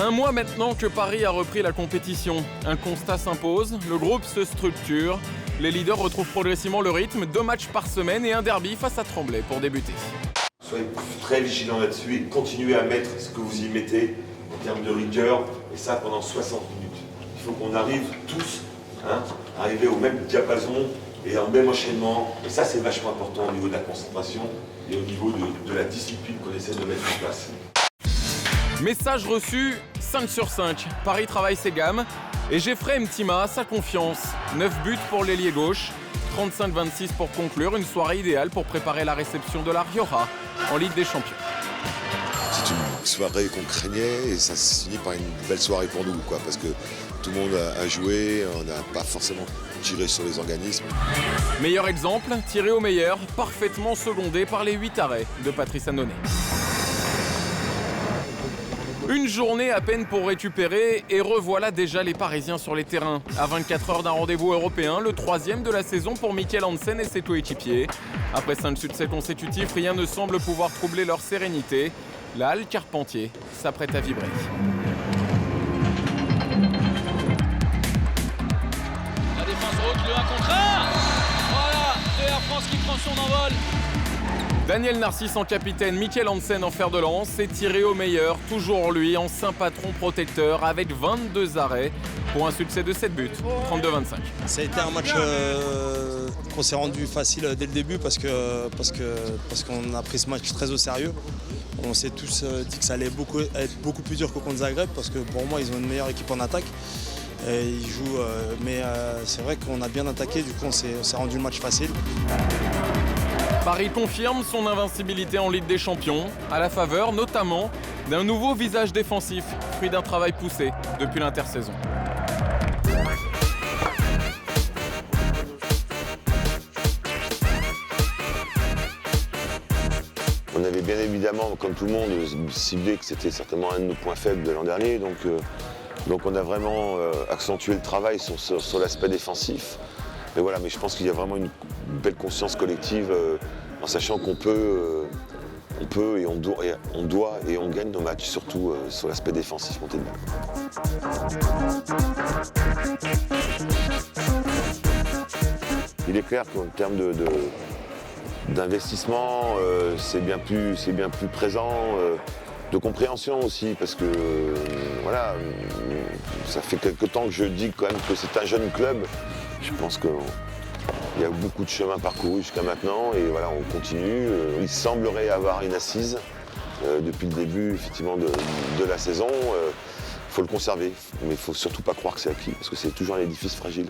Un mois maintenant que Paris a repris la compétition. Un constat s'impose, le groupe se structure. Les leaders retrouvent progressivement le rythme, 2 matchs par semaine et un derby face à Tremblay pour débuter. Soyez très vigilants là-dessus et continuez à mettre ce que vous y mettez en termes de rigueur, et ça pendant 60 minutes. Il faut qu'on arrive tous, arriver au même diapason et en même enchaînement. Et ça, c'est vachement important au niveau de la concentration et au niveau de la discipline qu'on essaie de mettre en place. Message reçu, 5 sur 5. Paris travaille ses gammes. Et Geoffrey Mtima, sa confiance. 9 buts pour l'ailier gauche. 35-26 pour conclure. Une soirée idéale pour préparer la réception de la Rioja en Ligue des Champions. C'est une soirée qu'on craignait et ça se finit par une belle soirée pour nous, parce que tout le monde a joué, on n'a pas forcément tiré sur les organismes. Meilleur exemple, tiré au meilleur, parfaitement secondé par les 8 arrêts de Patrice Annonay. Une journée à peine pour récupérer et revoilà déjà les Parisiens sur les terrains. À 24 heures d'un rendez-vous européen, le 3e de la saison pour Mikkel Hansen et ses coéquipiers. Après 5 succès consécutifs, rien ne semble pouvoir troubler leur sérénité. La Halle Carpentier s'apprête à vibrer. La défense haute, le 1 contre 1. Voilà, de Air France qui prend son envol. Daniel Narcisse en capitaine, Mikkel Hansen en fer de lance et tiré au meilleur, toujours lui en saint patron protecteur avec 22 arrêts pour un succès de 7 buts, 32-25. Ça a été un match qu'on s'est rendu facile dès le début parce qu'on a pris ce match très au sérieux. On s'est tous dit que ça allait être beaucoup plus dur que contre Zagreb parce que pour moi ils ont une meilleure équipe en attaque. Et ils jouent, mais c'est vrai qu'on a bien attaqué, du coup on s'est rendu le match facile. Paris confirme son invincibilité en Ligue des Champions, à la faveur notamment d'un nouveau visage défensif, fruit d'un travail poussé depuis l'intersaison. On avait bien évidemment, comme tout le monde, ciblé que c'était certainement un de nos points faibles de l'an dernier. Donc on a vraiment accentué le travail sur l'aspect défensif. Mais je pense qu'il y a vraiment une belle conscience collective en sachant qu'on peut et on doit et on gagne nos matchs, surtout sur l'aspect défensif monté de balle. Il est clair qu'en termes d'investissement, c'est bien plus présent, de compréhension aussi, parce que ça fait quelque temps que je dis quand même que c'est un jeune club. Je pense qu'il y a beaucoup de chemin parcouru jusqu'à maintenant et voilà, on continue. Il semblerait avoir une assise depuis le début effectivement de la saison. Il faut le conserver, mais il ne faut surtout pas croire que c'est acquis, parce que c'est toujours un édifice fragile.